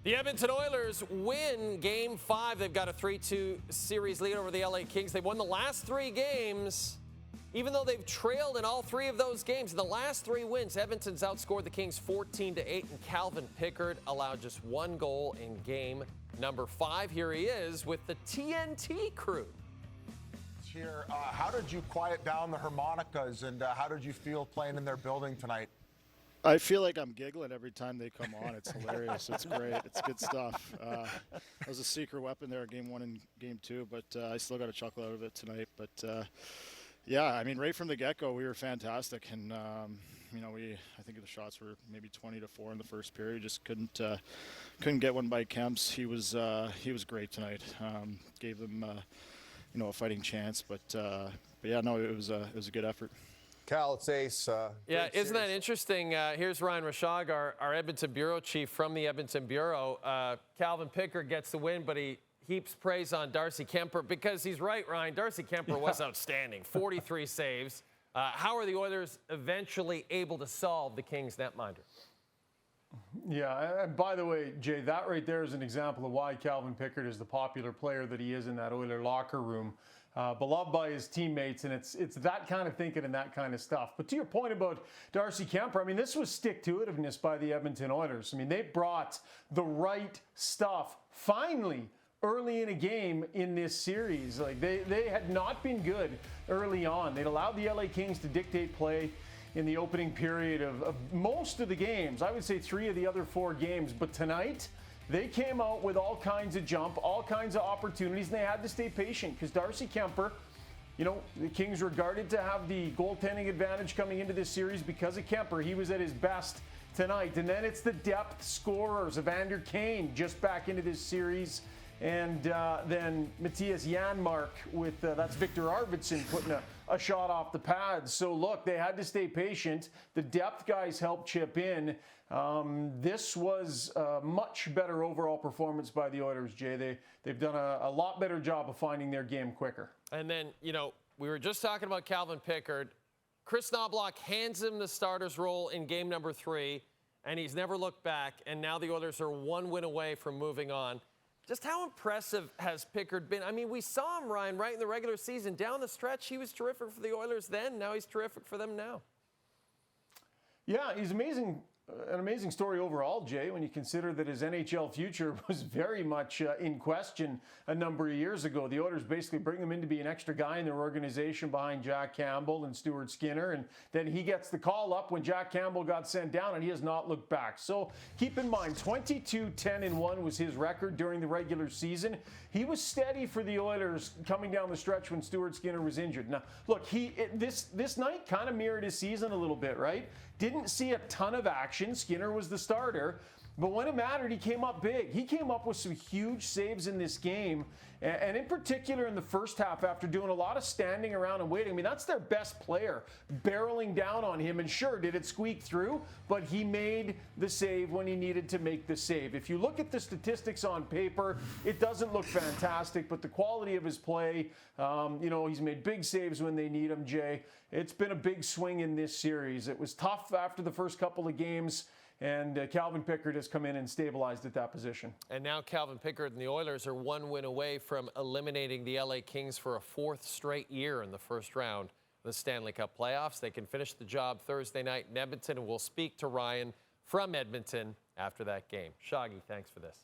The Edmonton Oilers win Game 5. They've got a 3-2 series lead over the LA Kings. They've won the last 3 games, even though they've trailed in all 3 of those games. In the last 3 wins, Edmonton's outscored the Kings 14-8, and Calvin Pickard allowed just 1 goal in Game number 5. Here he is with the TNT crew. Here, how did you quiet down the harmonicas, and how did you feel playing in their building tonight? I feel like I'm giggling every time they come on. It's hilarious. It's great. It's good stuff. That was a secret weapon there, Game 1 and Game 2, but I still got a chuckle out of it tonight. But yeah, I mean, right from the get-go, we were fantastic, and I think the shots were maybe 20-4 in the first period. Just couldn't get one by Kemps. He was great tonight. Gave them a fighting chance, but yeah, no, it was a good effort. Cal, it's Ace. Yeah, isn't that interesting? Here's Ryan Rishaug, our Edmonton Bureau chief from the Edmonton Bureau. Calvin Pickard gets the win, but he heaps praise on Darcy Kuemper because he's right, Ryan. Darcy Kuemper was outstanding, 43 saves. How are the Oilers eventually able to solve the Kings' netminder? Yeah, and by the way, Jay, that right there is an example of why Calvin Pickard is the popular player that he is in that Oiler locker room. Beloved by his teammates, and it's that kind of thinking and that kind of stuff. But to your point about Darcy Kuemper, I mean, this was stick-to-itiveness by the Edmonton Oilers. I mean, they brought the right stuff finally early in a game in this series. Like they had not been good early on. They'd allowed the LA Kings to dictate play in the opening period of most of the games. I would say 3 of the other 4 games. But tonight, they came out with all kinds of jump, all kinds of opportunities, and they had to stay patient because Darcy Kuemper, the Kings regarded to have the goaltending advantage coming into this series because of Kuemper. He was at his best tonight. And then it's the depth scorers of Evander Kane just back into this series. And then Matthias Janmark with, that's Victor Arvidsson putting a shot off the pads. So look, they had to stay patient. The depth guys helped chip in. This was a much better overall performance by the Oilers, Jay. They've done a lot better job of finding their game quicker. And then, we were just talking about Calvin Pickard. Chris Knoblauch hands him the starter's role in game number 3, and he's never looked back. And now the Oilers are 1 win away from moving on. Just how impressive has Pickard been? I mean, we saw him, Ryan, right in the regular season. Down the stretch, he was terrific for the Oilers then. Now he's terrific for them now. Yeah, he's amazing. An amazing story overall, Jay, when you consider that his NHL future was very much in question a number of years ago. The Oilers basically bring him in to be an extra guy in their organization behind Jack Campbell and Stuart Skinner, and then he gets the call up when Jack Campbell got sent down, and he has not looked back. So keep in mind, 22-10-1 was his record during the regular season. He was steady for the Oilers coming down the stretch when Stuart Skinner was injured. Now, look, this night kind of mirrored his season a little bit, right? Didn't see a ton of action. Skinner was the starter. But when it mattered, he came up big. He came up with some huge saves in this game. And in particular in the first half, after doing a lot of standing around and waiting. I mean, that's their best player, barreling down on him. And sure, did it squeak through? But he made the save when he needed to make the save. If you look at the statistics on paper, it doesn't look fantastic. But the quality of his play, he's made big saves when they need him, Jay. It's been a big swing in this series. It was tough after the first couple of games. And Calvin Pickard has come in and stabilized at that position. And now Calvin Pickard and the Oilers are 1 win away from eliminating the LA Kings for a 4th straight year in the first round of the Stanley Cup playoffs. They can finish the job Thursday night in Edmonton, and we'll speak to Ryan from Edmonton after that game. Shaggy, thanks for this.